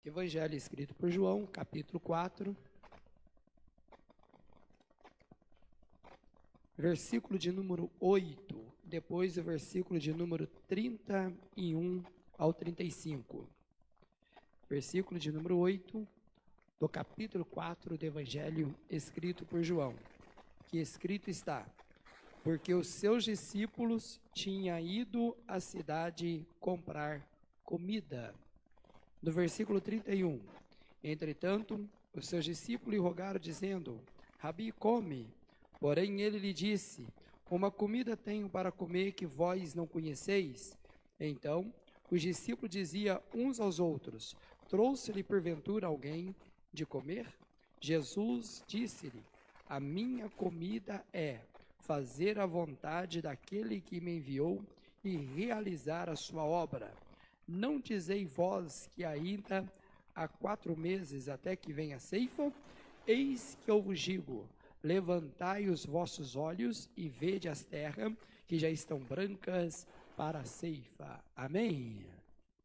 Evangelho escrito por João, capítulo 4, versículo de número 8, depois o versículo de número 31 ao 35. Versículo de número 8 do capítulo 4 do Evangelho escrito por João, que escrito está: porque os seus discípulos tinham ido à cidade comprar comida. No versículo 31, entretanto, os seus discípulos lhe rogaram, dizendo: Rabi, come. Porém ele lhe disse: uma comida tenho para comer que vós não conheceis. Então os discípulos diziam uns aos outros: trouxe-lhe porventura alguém de comer? Jesus disse-lhe: a minha comida é fazer a vontade daquele que me enviou e realizar a sua obra. Não dizeis vós que ainda há 4 meses até que venha a ceifa? Eis que eu vos digo: levantai os vossos olhos e vede as terras que já estão brancas para a ceifa. Amém?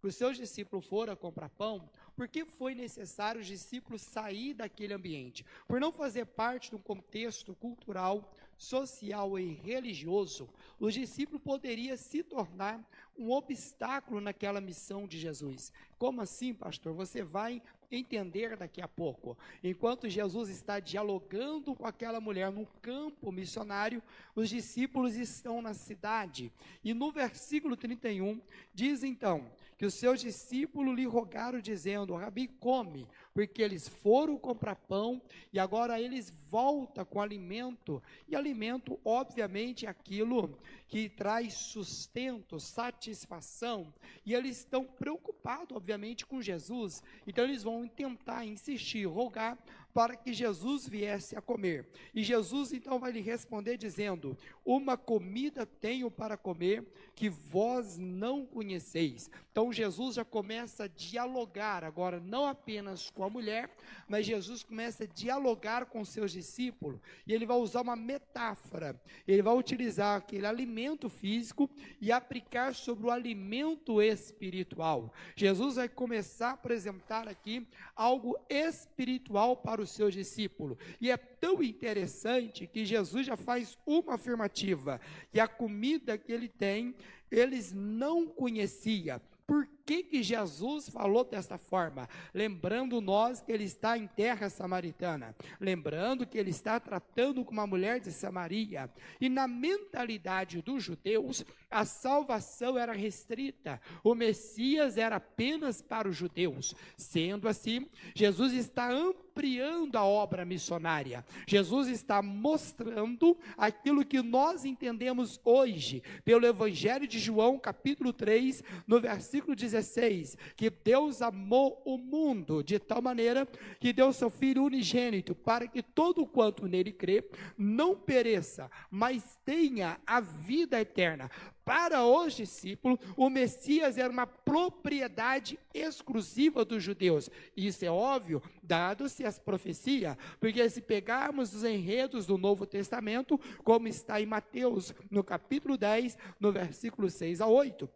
Os seus discípulos foram comprar pão, porque foi necessário os discípulos sair daquele ambiente, por não fazer parte de um contexto cultural, social e religioso. Os discípulos poderiam se tornar um obstáculo naquela missão de Jesus. Como assim, pastor? Você vai entender daqui a pouco. Enquanto Jesus está dialogando com aquela mulher no campo missionário, os discípulos estão na cidade. E no versículo 31, diz então que os seus discípulos lhe rogaram, dizendo: Rabi, come, porque eles foram comprar pão e agora eles voltam com alimento. E alimento, obviamente, é aquilo que traz sustento, satisfação. E eles estão preocupados, obviamente, com Jesus. Então eles vão tentar insistir, rogar para que Jesus viesse a comer. E Jesus então vai lhe responder dizendo: uma comida tenho para comer que vós não conheceis. Então Jesus já começa a dialogar agora, não apenas com a mulher, mas Jesus começa a dialogar com seus discípulos, e ele vai usar uma metáfora. Ele vai utilizar aquele alimento físico e aplicar sobre o alimento espiritual. Jesus vai começar a apresentar aqui algo espiritual para os seus discípulos, e é tão interessante que Jesus já faz uma afirmativa, que a comida que ele tem, eles não conheciam. Por que Jesus falou desta forma? Lembrando nós que ele está em terra samaritana, lembrando que ele está tratando com uma mulher de Samaria, e na mentalidade dos judeus, a salvação era restrita, o Messias era apenas para os judeus. Sendo assim, Jesus está ampliando a obra missionária. Jesus está mostrando aquilo que nós entendemos hoje, pelo Evangelho de João, capítulo 3, no versículo 16, que Deus amou o mundo de tal maneira que deu seu Filho unigênito, para que todo quanto nele crê, não pereça, mas tenha a vida eterna. Para os discípulos, o Messias era uma propriedade exclusiva dos judeus. Isso é óbvio, dado-se as profecias, porque se pegarmos os enredos do Novo Testamento, como está em Mateus, no capítulo 10, no versículo 6 a 8,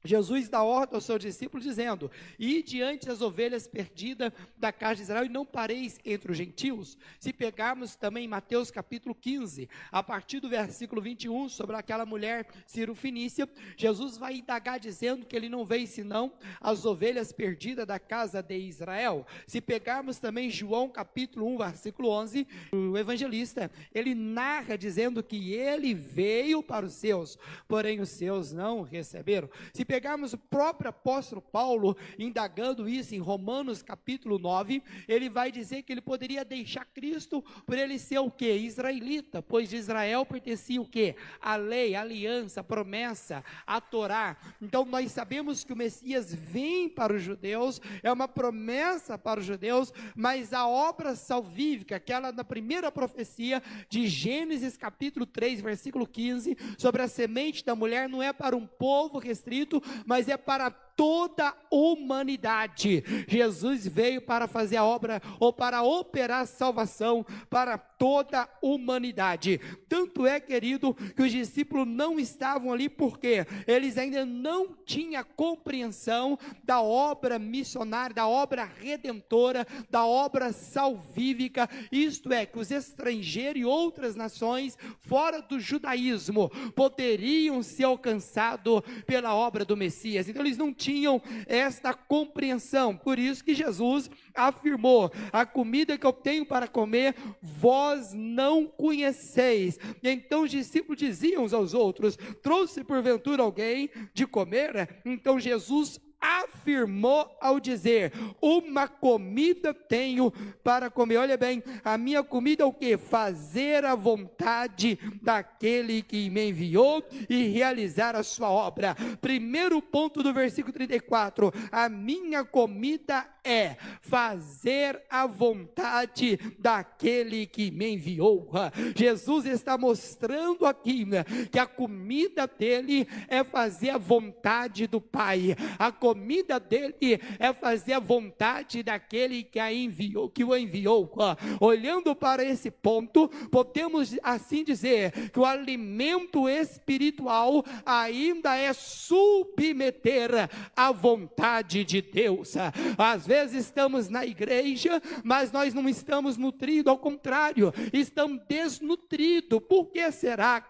Jesus dá ordem aos seus discípulos dizendo: e diante das ovelhas perdidas da casa de Israel, e não pareis entre os gentios. Se pegarmos também Mateus capítulo 15, a partir do versículo 21, sobre aquela mulher cirofenícia, Jesus vai indagar dizendo que ele não veio senão as ovelhas perdidas da casa de Israel. Se pegarmos também João capítulo 1, versículo 11, o evangelista, ele narra dizendo que ele veio para os seus, porém os seus não receberam. Se pegarmos o próprio apóstolo Paulo, indagando isso em Romanos capítulo 9, ele vai dizer que ele poderia deixar Cristo por ele ser o quê? Israelita, pois de Israel pertencia o quê? A lei, a aliança, a promessa, a Torá. Então nós sabemos que o Messias vem para os judeus, é uma promessa para os judeus, mas a obra salvífica, aquela da primeira profecia de Gênesis capítulo 3, versículo 15, sobre a semente da mulher, não é para um povo restrito, mas é para toda a humanidade. Jesus veio para fazer a obra, ou para operar salvação para toda a humanidade. Tanto é, querido, que os discípulos não estavam ali porque eles ainda não tinham compreensão da obra missionária, da obra redentora, da obra salvífica. Isto é, que os estrangeiros e outras nações fora do judaísmo poderiam ser alcançados pela obra do Messias. Então eles não tinham esta compreensão. Por isso que Jesus afirmou: a comida que eu tenho para comer, vós não conheceis. E então os discípulos diziam uns aos outros: trouxe porventura alguém de comer? Então Jesus afirmou ao dizer: uma comida tenho para comer. Olha bem, a minha comida é o que? Fazer a vontade daquele que me enviou e realizar a sua obra. Primeiro ponto do versículo 34, a minha comida é fazer a vontade daquele que me enviou. Jesus está mostrando aqui, né, que a comida dele é fazer a vontade do Pai. A comida dele é fazer a vontade daquele que a enviou, que o enviou. Olhando para esse ponto, podemos assim dizer que o alimento espiritual ainda é submeter à vontade de Deus. Às vezes estamos na igreja, mas nós não estamos nutridos, ao contrário, estamos desnutridos. Por que será?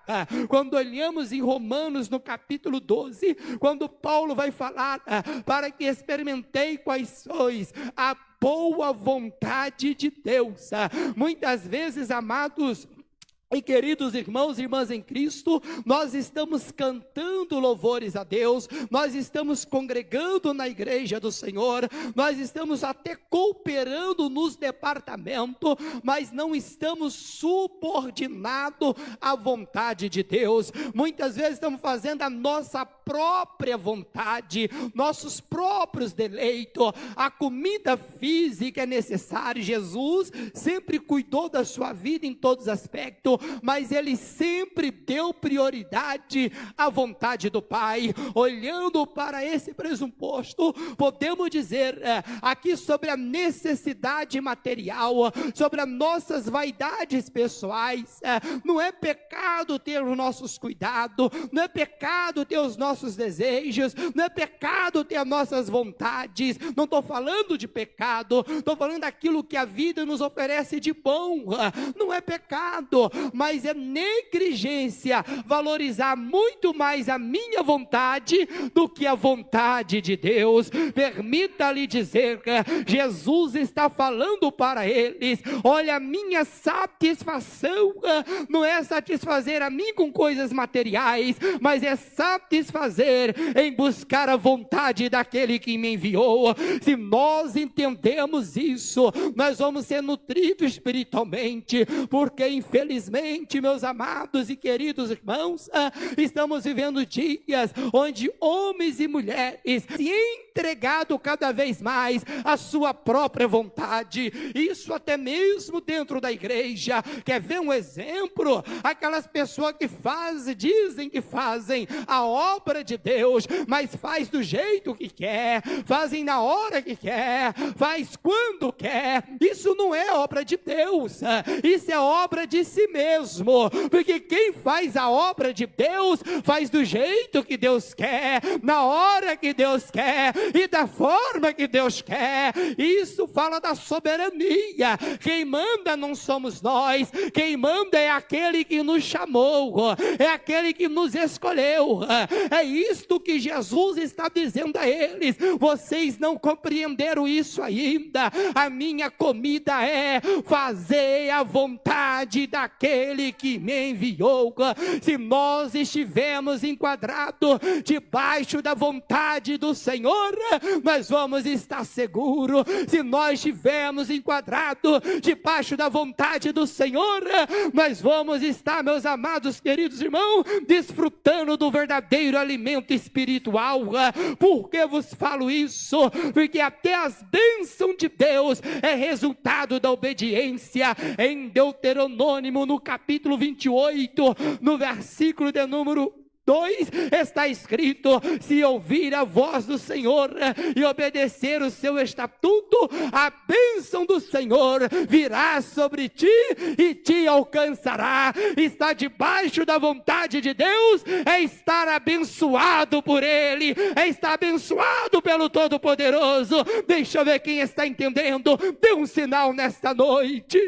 Quando olhamos em Romanos no capítulo 12, quando Paulo vai falar para que experimentei quais sois a boa vontade de Deus. Muitas vezes, amados e queridos irmãos e irmãs em Cristo, nós estamos cantando louvores a Deus, nós estamos congregando na igreja do Senhor, nós estamos até cooperando nos departamentos, mas não estamos subordinados à vontade de Deus. Muitas vezes estamos fazendo a nossa própria vontade, nossos próprios deleitos. A comida física é necessária. Jesus sempre cuidou da sua vida em todos os aspectos, mas ele sempre deu prioridade à vontade do Pai. Olhando para esse pressuposto, podemos dizer aqui sobre a necessidade material, sobre as nossas vaidades pessoais. Não é pecado ter os nossos cuidados, não é pecado ter os nossos desejos, não é pecado ter as nossas vontades. Não estou falando de pecado, estou falando daquilo que a vida nos oferece de bom. Não é pecado, mas é negligência valorizar muito mais a minha vontade do que a vontade de Deus. Permita-lhe dizer que Jesus está falando para eles: olha, a minha satisfação não é satisfazer a mim com coisas materiais, mas é satisfazer em buscar a vontade daquele que me enviou. Se nós entendemos isso, nós vamos ser nutridos espiritualmente, porque infelizmente, meus amados e queridos irmãos, estamos vivendo dias onde homens e mulheres se entregado cada vez mais à sua própria vontade. Isso até mesmo dentro da igreja. Quer ver um exemplo? Aquelas pessoas que dizem que fazem a obra de Deus, mas faz do jeito que quer, fazem na hora que quer, faz quando quer. Isso não é obra de Deus, isso é obra de si mesmo, porque quem faz a obra de Deus, faz do jeito que Deus quer, na hora que Deus quer e da forma que Deus quer. Isso fala da soberania. Quem manda não somos nós, quem manda é aquele que nos chamou, é aquele que nos escolheu. É isto que Jesus está dizendo a eles. Vocês não compreenderam isso ainda. A minha comida é fazer a vontade daquele que me enviou. Se nós estivermos enquadrados debaixo da vontade do Senhor, nós vamos estar seguros. Se nós estivermos enquadrados debaixo da vontade do Senhor, nós vamos estar, meus amados queridos irmãos, desfrutando do verdadeiro alimento espiritual. Por que vos falo isso? Porque até as bênçãos de Deus é resultado da obediência. Em Deuteronômio, no capítulo 28, no versículo de número 2 está escrito: se ouvir a voz do Senhor e obedecer o seu estatuto, a bênção do Senhor virá sobre ti e te alcançará. Está debaixo da vontade de Deus é estar abençoado por Ele, é estar abençoado pelo Todo-Poderoso. Deixa eu ver quem está entendendo. Dê um sinal nesta noite.